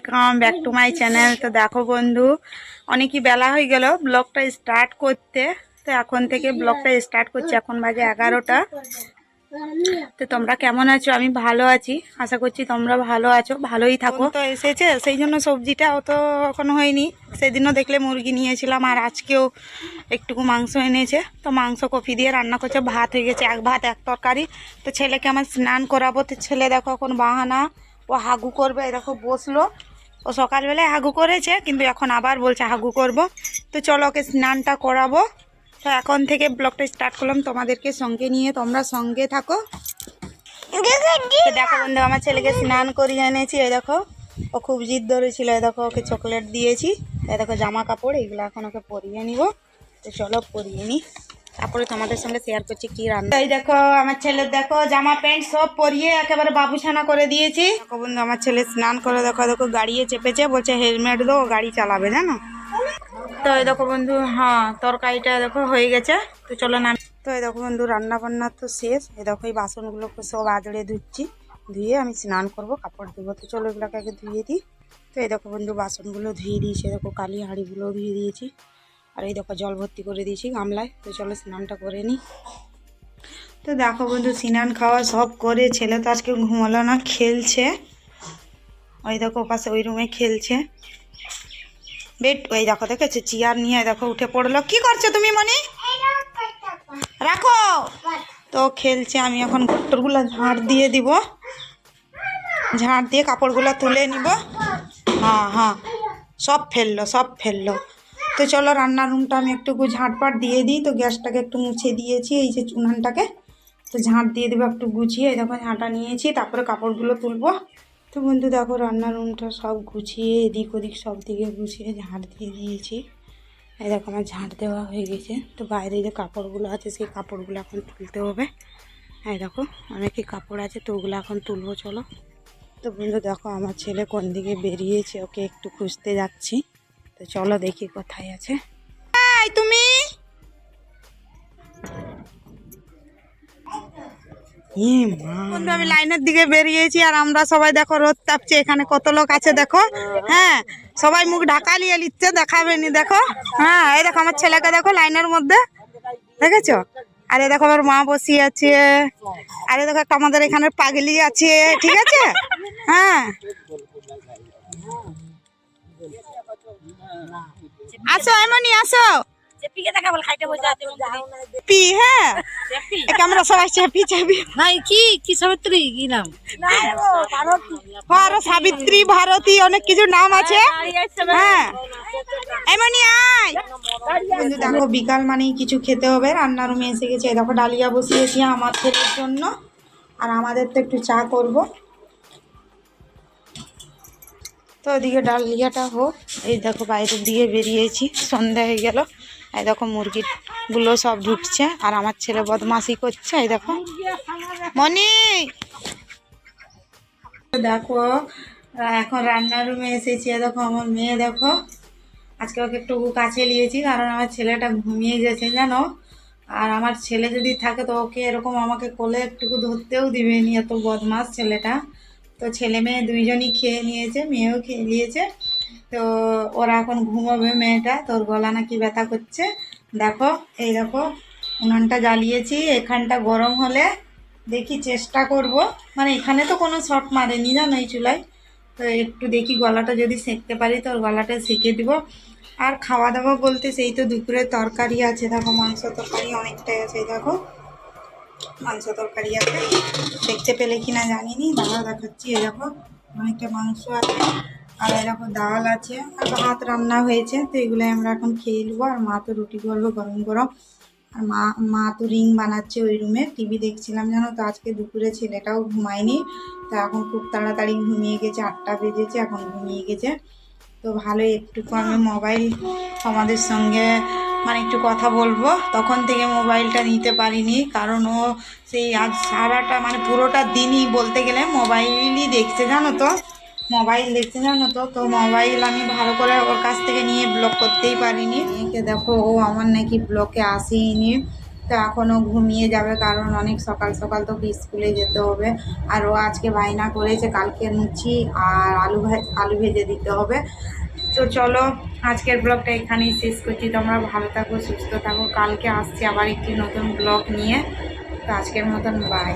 Welcome back to my channel. তো দেখো বন্ধু, অনেকই বেলা হয়ে গেল ব্লগটা স্টার্ট করতে। তো এখন থেকে ব্লগটা স্টার্ট করছি, এখন বাজে 11টা। তো তোমরা কেমন আছো? আমি ভালো আছি, আশা করছি তোমরা ভালো আছো, ভালোই থাকো। তো এসেছে সেই জন্য সবজিটা অত এখনো হয়নি। সেদিনও দেখলে মুরগি নিয়েছিলাম, আর আজকেও একটুকু মাংস এনেছে। তো মাংস কফি দিয়ে রান্না করছে, ভাত হয়ে গেছে, এক ভাত এক তরকারি। তো ছেলেকে আমার স্নান করাবো। তো ছেলে দেখো এখন বাহানা, ও হাগু করবে। দেখো বসলো, ও সকালবেলায় হাগু করেছে, কিন্তু এখন আবার বলছে হাগু করব। তো চলো ওকে স্নানটা করাবো। তো এখন থেকে ব্লগটা স্টার্ট করলাম তোমাদেরকে সঙ্গে নিয়ে, তোমরা সঙ্গে থাকো। তো দেখো বন্ধু, আমার ছেলেকে স্নান করিয়ে এনেছি। এই দেখো ও খুব জিদ ধরেছিল, এই দেখো ওকে চকলেট দিয়েছি। এই দেখো জামা কাপড় এগুলো এখন ওকে পরিয়ে নিব। তো চলো পরিয়ে নিই, তারপরে তোমাদের সঙ্গে শেয়ার করছি কি রান্না। এই দেখো আমার ছেলের দেখো জামা প্যান্ট সব পরিয়ে একেবারে বাবুছানা করে দিয়েছি। দেখো বন্ধু, আমার ছেলে স্নান করে দেখো দেখো গাড়িয়ে চেপেছে, বলছে হেলমেট দো, গাড়ি চালাবে জানো। তো এই দেখো বন্ধু, হ্যাঁ তরকারিটা দেখো হয়ে গেছে। তো চলো না। তো এই দেখো বন্ধু, রান্না বান্না তো শেষ। এই দেখো এই বাসনগুলোকে সব আজড়ে ধুচ্ছি, ধুয়ে আমি স্নান করবো, কাপড় দেবো। তো চলো এগুলোকে আগে ধুয়ে দিই। তো এই দেখো বন্ধু, বাসনগুলো ধুয়ে দিয়েছি, দেখো কালি হাঁড়িগুলো ধুয়ে দিয়েছি। আর এই দেখো জল ভর্তি করে দিয়েছি গামলায়। তো চলো স্নানটা করে নিই। তো দেখো বন্ধু, স্নান খাওয়া সব করে ছেলে তো আজকে ঘুমালো না, খেলছে। ওই দেখো পাশে ওই রুমে খেলছে। বেড ওই দেখো দেখেছে, চেয়ার নিয়ে দেখো উঠে পড়লো। কি করছো তুমি মনি? রাখো। তো খেলছে, আমি এখন ঘরগুলো ঝাড় দিয়ে দিব, ঝাড় দিয়ে কাপড়গুলো তুলে নিব। হ্যাঁ হ্যাঁ, সব ফেললো সব ফেললো। তো চলো রান্নার রুমটা আমি একটু ঝাঁটপাট দিয়ে দিই। তো গ্যাসটাকে একটু মুছে দিয়েছি, এই যে উনানটাকে। তো ঝাঁট দিয়ে দেবো একটু গুছিয়ে। এই দেখো ঝাঁটা নিয়েছি, তারপরে কাপড়গুলো তুলবো। তো বন্ধু দেখো রান্নার রুমটা সব গুছিয়ে এদিক ওদিক সব দিকে গুছিয়ে ঝাঁট দিয়ে দিয়েছি। এই দেখো আমার ঝাঁট দেওয়া হয়ে গেছে। তো বাইরে যে কাপড়গুলো আছে সেই কাপড়গুলো এখন তুলতে হবে। এই দেখো অনেকই কাপড় আছে, তো ওগুলো এখন তুলবো চলো। তো বন্ধু দেখো আমার ছেলে কোন দিকে বেরিয়েছে, ওকে একটু খুঁজতে যাচ্ছি। তো চলো দেখি কোথায় আছে। এই তুমি বন্ধু, আমি লাইনের দিকে বেরিয়েছি, আর আমরা সবাই দেখো রোদ তাপছে। এখানে কত লোক আছে দেখো। হ্যাঁ, সবাই মুখ ঢাকা নিয়ে নিচ্ছে, দেখাবেনি দেখো। হ্যাঁ এই দেখো আমার ছেলেকে দেখো লাইনের মধ্যে, দেখেছো? আরে দেখো আমার মা বসিয়ে আছে। আরে দেখো একটা আমাদের এখানে পাগলি আছে, ঠিক আছে? হ্যাঁ আসো এমনি আসো। পি হ্যাঁ, আমরা সবাই চেপি চেপি। কি কি সাবিত্রী কি নাম? আরো সাবিত্রী, ভারতী, অনেক কিছু নাম আছে। হ্যাঁ এমনি আয় বন্ধু। দেখো বিকাল মানেই কিছু খেতে হবে, রান্নার রুমে এসে গেছে। দেখো ডালিয়া বসিয়েছি আমার ছেলের জন্য, আর আমাদের তো একটু চা করব। তো ওদিকে ডালিয়াটা হোক। এই দেখো বাইরের দিকে বেরিয়েছি, সন্ধ্যা হয়ে গেল। এই দেখো মুরগিগুলো সব ঢুকছে, আর আমার ছেলে বদমাশি করছে। এই দেখো মনি, দেখো এখন রান্নার রুমে এসেছি। দেখো আমার মেয়ে দেখো, আজকে ওকে একটু কাছে নিয়েছি, কারণ আমার ছেলেটা ঘুমিয়ে গেছে জানো। আর আমার ছেলে যদি থাকে তো ওকে এরকম আমাকে কোলে একটুকু ধরতেও দিবে নি, এত বদমাস ছেলেটা। তো ছেলে মেয়ে দুইজনই খেয়ে নিয়েছে, মেয়েও খেয়ে নিয়েছে। তো ওরা এখন ঘুমোবে। মেয়েটা তোর গলা নাকি ব্যথা করছে। দেখো এই দেখো উনানটা জ্বালিয়েছি, এখানটা গরম হলে দেখি চেষ্টা করব, মানে এখানে তো কোনো শর্ট মারেনি জানো এই চুলায়। তো একটু দেখি গলাটা যদি সেঁকতে পারি তো ওর গলাটা সেঁকে দিব। আর খাওয়া দাওয়া বলতে সেই তো দুপুরের তরকারি আছে, দেখো মাংস তরকারি অনেকটাই আছে। দেখো মাংস তরকারি আছে, দেখতে পেলে কিনা জানি নি, দাঁড়া দেখাচ্ছি। এই দেখো অনেকটা মাংস আছে, আর এই দেখো ডাল আছে, আর ভাত রান্না হয়েছে। তো এগুলো আমরা এখন খেয়ে নেবো। আর মা তো রুটি করবো গরম গরম। আর মা তো রিং বানাচ্ছে ওই রুমে, টিভি দেখছিলাম জানো। তো আজকে দুপুরে ছেলেটাও ঘুমায়নি, তো এখন খুব তাড়াতাড়ি ঘুমিয়ে গেছে, 8টা বেজেছে, এখন ঘুমিয়ে গেছে। তো ভালোই একটুকু আমি মোবাইল আমাদের সঙ্গে মানে একটু কথা বলবো। তখন থেকে মোবাইলটা নিতে পারিনি, কারণ ও সেই আজ সারাটা মানে পুরোটা দিনই বলতে গেলে মোবাইলই দেখছে জানো তো, মোবাইল দেখছে জানো তো। তো মোবাইল আমি ভালো করে ওর কাছ থেকে নিয়ে ব্লক করতেই পারিনি। মেয়েকে দেখো ও আমার নাকি ব্লকে আসেইনি। তো তো এখনও ঘুমিয়ে যাবে, কারণ অনেক সকাল সকাল তো স্কুলে যেতে হবে। আর ও আজকে বায়না করেছে কালকে লুচি আর আলু ভেজে দিতে হবে। তো চলো আজকের ব্লগটা এখানেই শেষ করছি। তোমরা ভালো থাকো, সুস্থ থাকো, কালকে আসছি আবার একটি নতুন ব্লগ নিয়ে। তো আজকের মতন বাই।